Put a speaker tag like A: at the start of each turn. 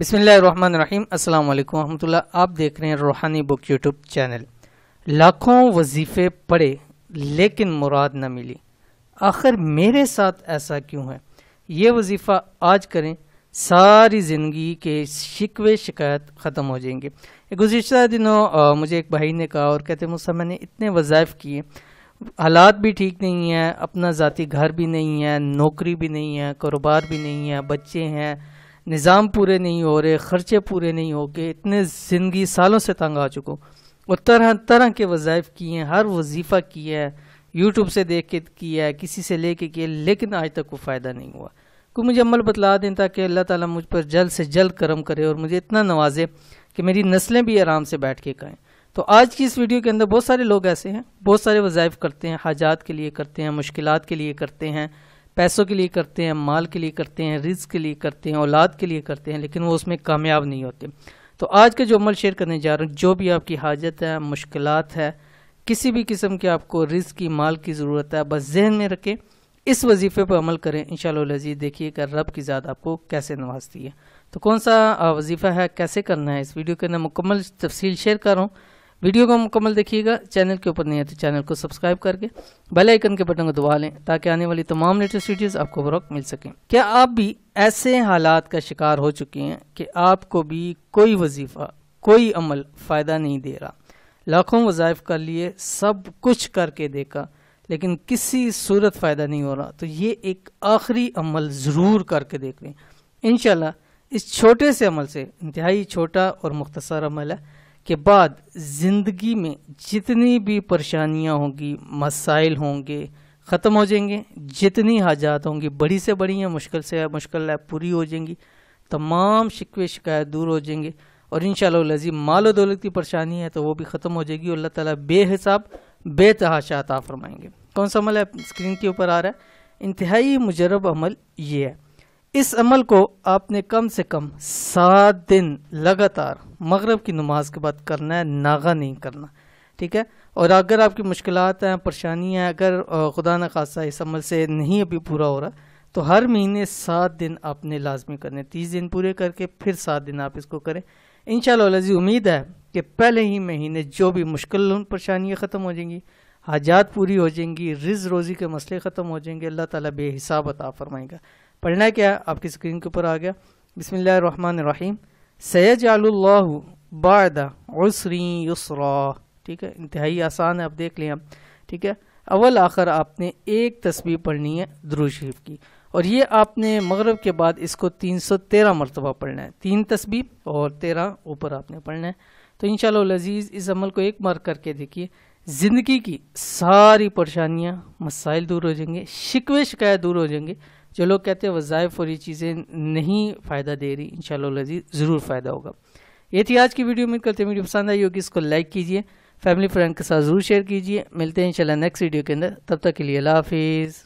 A: بسم اللہ الرحمن الرحیم۔ السلام علیکم ورحمۃ اللہ۔ آپ دیکھ رہے ہیں روحانی بک یوٹیوب چینل۔ لاکھوں وظیفے پڑھے لیکن مراد نہ ملی، آخر میرے ساتھ ایسا کیوں ہے؟ یہ وظیفہ آج کریں، ساری زندگی کے شکوے شکایت ختم ہو جائیں گے۔ گزشتہ دنوں مجھے ایک بھائی نے کہا اور کہتے مجھ میں نے اتنے وظائف کیے، حالات بھی ٹھیک نہیں ہیں، اپنا ذاتی گھر بھی نہیں ہے، نوکری بھی نہیں ہے، کاروبار بھی نہیں ہے، بچے ہیں، نظام پورے نہیں ہو رہے، خرچے پورے نہیں ہو گئے، اتنے زندگی سالوں سے تنگ آ چکو اور طرح طرح کے وظائف کیے ہیں، ہر وظیفہ کیا ہے، یوٹیوب سے دیکھ کے کیا ہے، کسی سے لے کے کیا، لیکن آج تک کوئی فائدہ نہیں ہوا۔ کوئی مجھے عمل بتلا دیں تاکہ اللہ تعالیٰ مجھ پر جلد سے جلد کرم کرے اور مجھے اتنا نوازے کہ میری نسلیں بھی آرام سے بیٹھ کے کھائیں۔ تو آج کی اس ویڈیو کے اندر بہت سارے لوگ ایسے ہیں، بہت سارے وظائف کرتے ہیں، حاجات کے لیے کرتے ہیں، مشکلات کے لیے کرتے ہیں، پیسوں کے لیے کرتے ہیں، مال کے لیے کرتے ہیں، رزق کے لیے کرتے ہیں، اولاد کے لیے کرتے ہیں، لیکن وہ اس میں کامیاب نہیں ہوتے۔ تو آج کا جو عمل شیئر کرنے جا رہا ہوں، جو بھی آپ کی حاجت ہے، مشکلات ہے، کسی بھی قسم کے آپ کو رزق کی، مال کی ضرورت ہے، بس ذہن میں رکھیں، اس وظیفے پر عمل کریں، انشاءاللہ العزیز دیکھیے کہ رب کی ذات آپ کو کیسے نوازتی ہے۔ تو کون سا وظیفہ ہے، کیسے کرنا ہے، اس ویڈیو کے اندر مکمل تفصیل شیئر کر رہا ہوں۔ ویڈیو کو مکمل دیکھیے گا، چینل کے اوپر نہیں ہے تو چینل کو سبسکرائب کر کے بیل آئیکن کے بٹن کو دبا لیں تاکہ آنے والی تمام لیٹسٹ ویڈیوز آپ کو بروقت مل سکیں۔ کیا آپ بھی ایسے حالات کا شکار ہو چکے ہیں کہ آپ کو بھی کوئی وظیفہ، کوئی عمل فائدہ نہیں دے رہا؟ لاکھوں وظائف کر لیے، سب کچھ کر کے دیکھا لیکن کسی صورت فائدہ نہیں ہو رہا، تو یہ ایک آخری عمل ضرور کر کے دیکھ لیں۔ انشاءاللہ اس چھوٹے سے عمل سے، انتہائی چھوٹا اور مختصر عمل ہے، کے بعد زندگی میں جتنی بھی پریشانیاں ہوں گی، مسائل ہوں گے، ختم ہو جائیں گے، جتنی حاجات ہوں گی، بڑی سے بڑی ہیں، مشکل سے مشکل ہے، پوری ہو جائیں گی، تمام شکوے شکایت دور ہو جائیں گے، اور انشاءاللہ العزیز مال و دولت کی پریشانی ہے تو وہ بھی ختم ہو جائے گی، اور اللہ تعالیٰ بے حساب بے تحاشا عطا فرمائیں گے۔ کون سا عمل ہے؟ اسکرین کے اوپر آ رہا ہے۔ انتہائی مجرب عمل یہ ہے۔ اس عمل کو آپ نے کم سے کم 7 دن لگاتار مغرب کی نماز کے بعد کرنا ہے، ناغہ نہیں کرنا، ٹھیک ہے؟ اور اگر آپ کی مشکلات ہیں، پریشانیاں ہیں، اگر خدا نہ خواستہ اس عمل سے نہیں ابھی پورا ہو رہا، تو ہر مہینے 7 دن آپ نے لازمی کرنے، 30 دن پورے کر کے پھر 7 دن آپ اس کو کریں۔ انشاءاللہ العزیز امید ہے کہ پہلے ہی مہینے جو بھی مشکل پریشانیاں ختم ہو جائیں گی، حاجات پوری ہو جائیں گی، رزق روزی کے مسئلے ختم ہو جائیں گے، اللہ تعالیٰ بے حساب عطا فرمائے گا۔ پڑھنا ہے کیا؟ آپ کی اسکرین کے اوپر آ گیا۔ بسم اللہ الرحمن الرحیم۔ سیجعل اللہ بعد عسر یسرا، ٹھیک ہے؟ انتہائی آسان ہے، آپ دیکھ لیں، ٹھیک ہے؟ اول آخر آپ نے ایک تسبیح پڑھنی ہے درود شریف کی، اور یہ آپ نے مغرب کے بعد اس کو 313 مرتبہ پڑھنا ہے، 3 تسبیح اور 13 اوپر آپ نے پڑھنا ہے۔ تو انشاءاللہ العزیز اس عمل کو ایک بار کر کے دیکھیے، زندگی کی ساری پریشانیاں، مسائل دور ہو جائیں گے، شکوے شکایت دور ہو جائیں گے۔ جو لوگ کہتے ہیں وظائف اور یہ چیزیں نہیں فائدہ دے رہی، انشاءاللہ العزیز ضرور فائدہ ہوگا۔ یہ تھی آج کی ویڈیو، امید کرتے ہیں ویڈیو پسند آئی ہوگی، اس کو لائک کیجئے، فیملی فرینڈ کے ساتھ ضرور شیئر کیجئے۔ ملتے ہیں انشاءاللہ نیکسٹ ویڈیو کے اندر، تب تک کے لیے اللہ حافظ۔